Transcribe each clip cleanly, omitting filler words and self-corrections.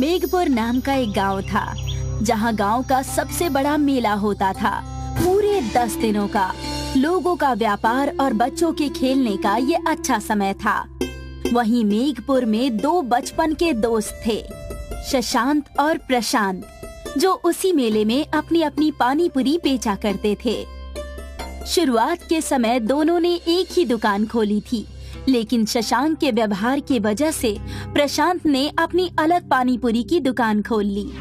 मेघपुर नाम का एक गांव था, जहां गांव का सबसे बड़ा मेला होता था। पूरे 10 दिनों का लोगों का व्यापार और बच्चों के खेलने का ये अच्छा समय था। वहीं मेघपुर में 2 बचपन के दोस्त थे, शशांक और प्रशांत, जो उसी मेले में अपनी अपनी पानी पूरी बेचा करते थे। शुरुआत के समय दोनों ने एक ही दुकान खोली थी, लेकिन शशांक के व्यवहार की वजह से प्रशांत ने अपनी अलग पानी पूरी की दुकान खोल ली।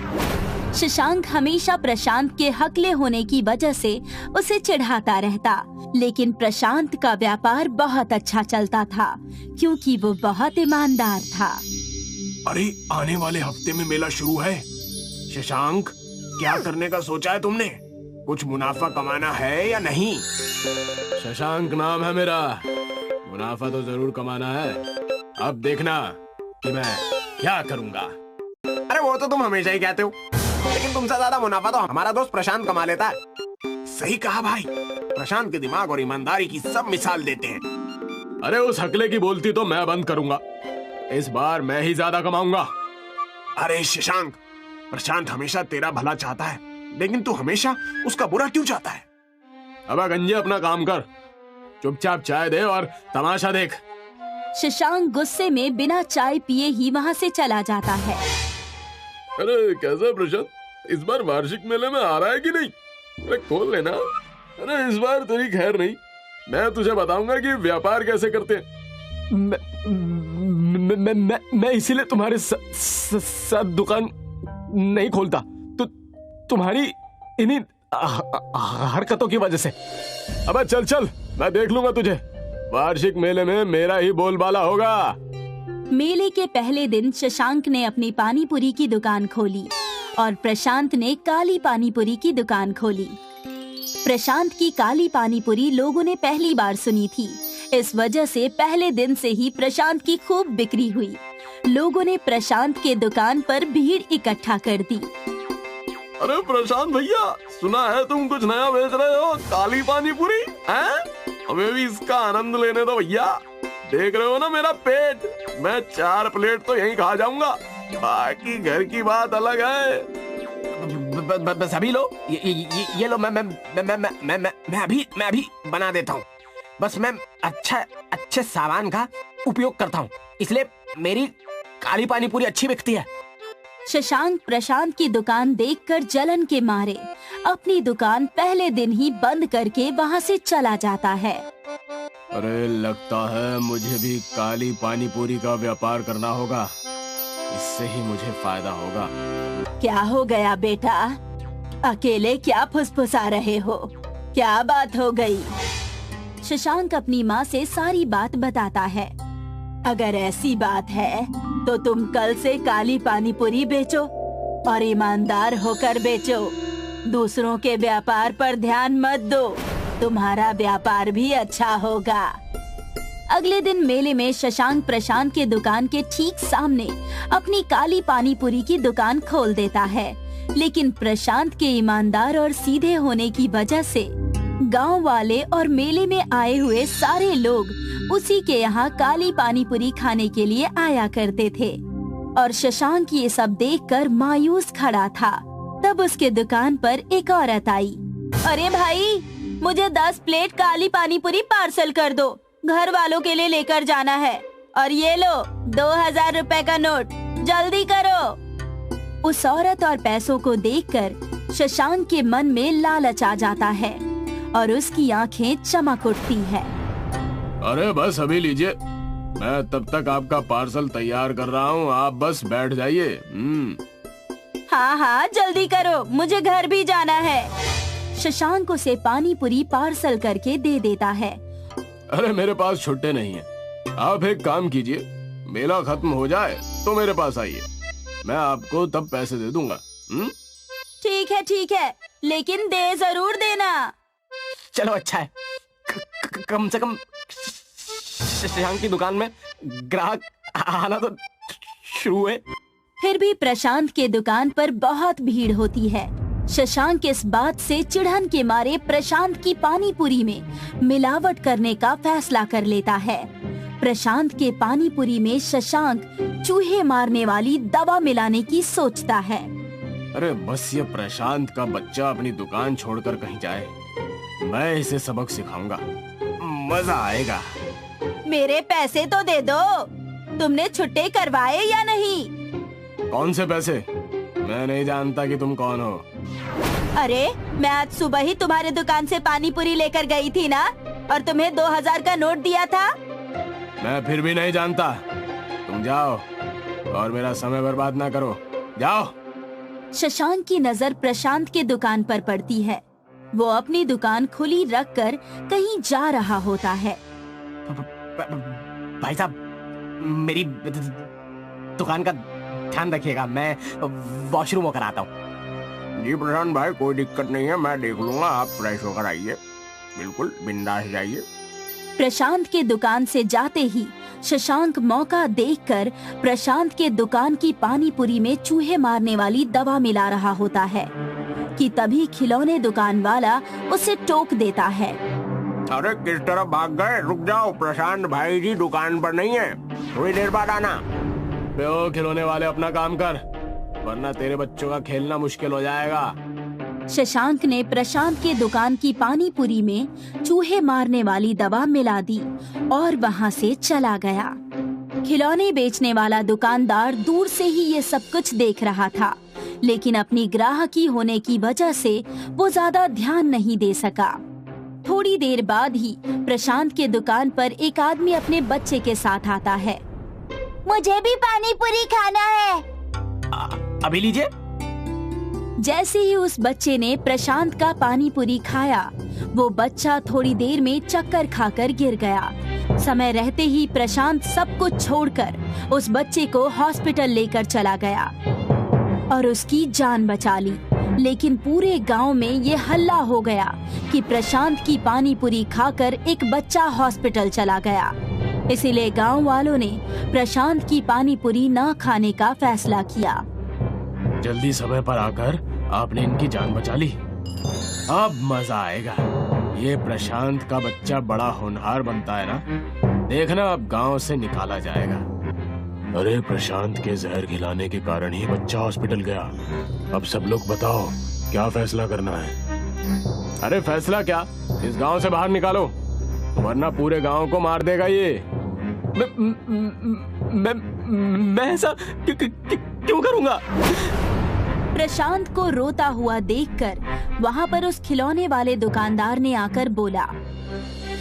शशांक हमेशा प्रशांत के हकले होने की वजह से उसे चिढ़ाता रहता, लेकिन प्रशांत का व्यापार बहुत अच्छा चलता था क्योंकि वो बहुत ईमानदार था। अरे आने वाले हफ्ते में मेला शुरू है। शशांक, क्या करने का सोचा है तुमने? कुछ मुनाफा कमाना है या नहीं? शशांक नाम है मेरा, मुनाफा तो जरूर कमाना है। अब देखना कि मैं क्या करूंगा। अरे वो तो तुम हमेशा ही कहते हो, लेकिन तुमसे ज्यादा मुनाफा तो हमारा दोस्त प्रशांत कमा लेता है। सही कहा भाई, प्रशांत के दिमाग और ईमानदारी की सब मिसाल देते हैं। अरे उस हकले की बोलती तो मैं बंद करूंगा, इस बार मैं ही ज्यादा कमाऊंगा। अरे शशांक, प्रशांत हमेशा तेरा भला चाहता है, लेकिन तू हमेशा उसका बुरा क्यों चाहता है? अब गंजे अपना काम कर, चुपचाप चाय दे और तमाशा देख। शशांक गुस्से में बिना चाय पिए ही वहाँ से चला जाता है। अरे कैसा प्रशांत, इस बार वार्षिक मेले में आ रहा है कि नहीं? अरे खोल लेना। अरे इस बार तेरी खैर नहीं, मैं तुझे बताऊंगा कि व्यापार कैसे करते हैं। मैं इसीलिए तुम्हारे साथ दुकान नहीं खोलता, तो तुम्हारी इन्हीं हरकतों की वजह से। अबे चल चल, मैं देख लूंगा तुझे। वार्षिक मेले में मेरा ही बोलबाला होगा। मेले के पहले दिन शशांक ने अपनी पानी पूरी की दुकान खोली और प्रशांत ने काली पानी पूरी की दुकान खोली। प्रशांत की काली पानी पूरी लोगों ने पहली बार सुनी थी, इस वजह से पहले दिन से ही प्रशांत की खूब बिक्री हुई। लोगों ने प्रशांत के दुकान पर भीड़ इकट्ठा कर दी। अरे प्रशांत भैया, सुना है तुम कुछ नया बेच रहे हो, काली पानी पूरी हैं? हमें भी इसका आनंद लेने दो भैया। देख रहे हो ना मेरा पेट, मैं 4 प्लेट तो यहीं खा जाऊंगा, बाकी घर की बात अलग है। बस अभी लो, ये लो, मैं अभी बना देता हूँ। बस मैं अच्छे सामान का उपयोग करता हूँ, इसलिए मेरी काली पानी पूरी अच्छी बिकती है। शशांक प्रशांत की दुकान देखकर जलन के मारे अपनी दुकान पहले दिन ही बंद करके वहाँ से चला जाता है। अरे लगता है मुझे भी काली पानी पूरी का व्यापार करना होगा, इससे ही मुझे फायदा होगा। क्या हो गया बेटा, अकेले क्या फुसफुसा रहे हो? क्या बात हो गई? शशांक अपनी माँ से सारी बात बताता है। अगर ऐसी बात है तो तुम कल से काली पानी पूरी बेचो और ईमानदार होकर बेचो। दूसरों के व्यापार पर ध्यान मत दो, तुम्हारा व्यापार भी अच्छा होगा। अगले दिन मेले में शशांक प्रशांत के दुकान के ठीक सामने अपनी काली पानी पूरी की दुकान खोल देता है, लेकिन प्रशांत के ईमानदार और सीधे होने की वजह से गांव वाले और मेले में आए हुए सारे लोग उसी के यहाँ काली पानी पूरी खाने के लिए आया करते थे। और शशांक ये सब देखकर मायूस खड़ा था। तब उसके दुकान पर एक औरत आई। अरे भाई, मुझे 10 प्लेट काली पानी पूरी पार्सल कर दो, घर वालों के लिए लेकर जाना है। और ये लो 2000 रुपए का नोट, जल्दी करो। उस औरत और पैसों को देखकर शशांक के मन में लालच आ जाता है और उसकी आंखें चमक उठती है। अरे बस अभी लीजिए, मैं तब तक आपका पार्सल तैयार कर रहा हूँ, आप बस बैठ जाइए। हाँ हाँ जल्दी करो, मुझे घर भी जाना है। शशांक उसे पानी पूरी पार्सल करके दे देता है। अरे मेरे पास छुट्टे नहीं है, आप एक काम कीजिए, मेला खत्म हो जाए तो मेरे पास आइए, मैं आपको तब पैसे दे दूंगा। ठीक है, लेकिन दे जरूर देना। चलो अच्छा है, कम से कम शशांक की दुकान में ग्राहक आना तो शुरू हुए। फिर भी प्रशांत के दुकान पर बहुत भीड़ होती है। शशांक इस बात से चिढ़न के मारे प्रशांत की पानी पूरी में मिलावट करने का फैसला कर लेता है। प्रशांत के पानी पूरी में शशांक चूहे मारने वाली दवा मिलाने की सोचता है। अरे बस ये प्रशांत का बच्चा अपनी दुकान छोड़कर कहीं जाए, मैं इसे सबक सिखाऊंगा, मजा आएगा। मेरे पैसे तो दे दो, तुमने छुट्टे करवाए या नहीं? कौन से पैसे? मैं नहीं जानता कि तुम कौन हो। अरे मैं आज सुबह ही तुम्हारे दुकान से पानी पूरी लेकर गई थी ना, और तुम्हें 2000 का नोट दिया था। मैं फिर भी नहीं जानता, तुम जाओ और मेरा समय बर्बाद ना करो, जाओ। शशांक की नजर प्रशांत के दुकान पर पड़ती है। वो अपनी दुकान खुली रखकर कहीं जा रहा होता है। भाई साहब, मेरी दुकान का ध्यान रखिएगा, मैं वॉशरूम होकर आता हूँ। जी प्रशांत भाई, कोई दिक्कत नहीं है, मैं देख लूंगा, आप फ्रेश होकर आइए, बिल्कुल बिंदास जाइए। प्रशांत के दुकान से जाते ही शशांक मौका देखकर प्रशांत के दुकान की पानी पूरी में चूहे मारने वाली दवा मिला रहा होता है कि तभी खिलौने दुकान वाला उसे टोक देता है। अरे किस तरफ भाग गए? रुक जाओ, प्रशांत भाई जी दुकान पर नहीं है, थोड़ी देर बाद आना। ओ खिलौने वाले, अपना काम कर, वरना तेरे बच्चों का खेलना मुश्किल हो जाएगा। शशांक ने प्रशांत के दुकान की पानी पूरी में चूहे मारने वाली दवा मिला दी और वहाँ से चला गया। खिलौने बेचने वाला दुकानदार दूर से ही ये सब कुछ देख रहा था, लेकिन अपनी ग्राहकी होने की वजह से वो ज्यादा ध्यान नहीं दे सका। थोड़ी देर बाद ही प्रशांत के दुकान पर एक आदमी अपने बच्चे के साथ आता है। मुझे भी पानी पूरी खाना है। अभी लीजिए। जैसे ही उस बच्चे ने प्रशांत का पानी पूरी खाया, वो बच्चा थोड़ी देर में चक्कर खाकर गिर गया। समय रहते ही प्रशांत सब कुछ छोड़कर उस बच्चे को हॉस्पिटल लेकर चला गया और उसकी जान बचा ली। लेकिन पूरे गांव में ये हल्ला हो गया कि प्रशांत की पानी पूरी खाकर एक बच्चा हॉस्पिटल चला गया। इसीलिए गांव वालों ने प्रशांत की पानी पूरी न खाने का फैसला किया। जल्दी समय पर आकर आपने इनकी जान बचा ली, अब मजा आएगा। ये प्रशांत का बच्चा बड़ा होनहार बनता है ना, देखना अब गांव से निकाला जाएगा। अरे प्रशांत के जहर खिलाने के कारण ही बच्चा हॉस्पिटल गया। अब सब लोग बताओ क्या फैसला करना है? अरे फैसला क्या, इस गांव से बाहर निकालो, वरना पूरे गांव को मार देगा ये। मैं ऐसा क्यों करूंगा? प्रशांत को रोता हुआ देखकर वहाँ पर उस खिलौने वाले दुकानदार ने आकर बोला,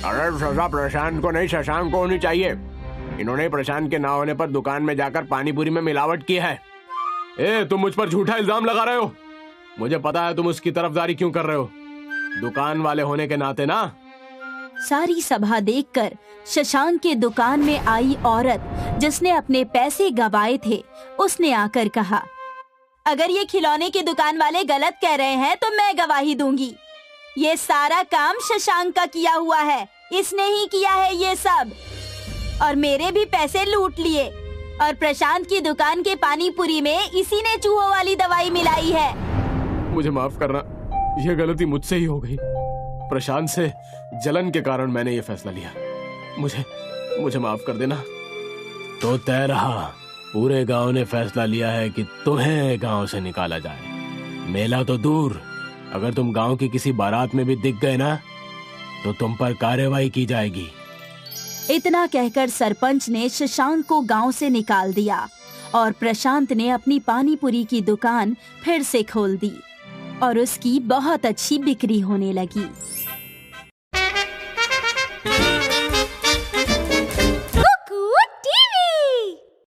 अरे सजा प्रशांत को नहीं, शशांक को होनी चाहिए। इन्होंने प्रशांत के ना होने पर दुकान में जाकर पानी पूरी में मिलावट की है। ए, तुम मुझ पर झूठा इल्जाम लगा रहे हो। मुझे पता है तुम उसकी तरफदारी क्यों कर रहे हो, दुकान वाले होने के नाते ना। सारी सभा देखकर शशांक के दुकान में आई औरत जिसने अपने पैसे गवाए थे, उसने आकर कहा, अगर ये खिलौने की दुकान वाले गलत कह रहे हैं तो मैं गवाही दूंगी। ये सारा काम शशांक का किया हुआ है, इसने ही किया है ये सब, और मेरे भी पैसे लूट लिए। और प्रशांत की दुकान के पानी पूरी में इसी ने चूहों वाली दवाई मिलाई है। मुझे माफ करना, यह गलती मुझसे ही हो गई। प्रशांत से जलन के कारण मैंने ये फैसला लिया, मुझे माफ कर देना। तो तय रहा, पूरे गांव ने फैसला लिया है कि तुम्हें गांव से निकाला जाए। मेला तो दूर, अगर तुम गांव की किसी बारात में भी दिख गए ना, तो तुम पर कार्रवाई की जाएगी। इतना कहकर सरपंच ने शशांक को गांव से निकाल दिया और प्रशांत ने अपनी पानी पूरी की दुकान फिर से खोल दी और उसकी बहुत अच्छी बिक्री होने लगी।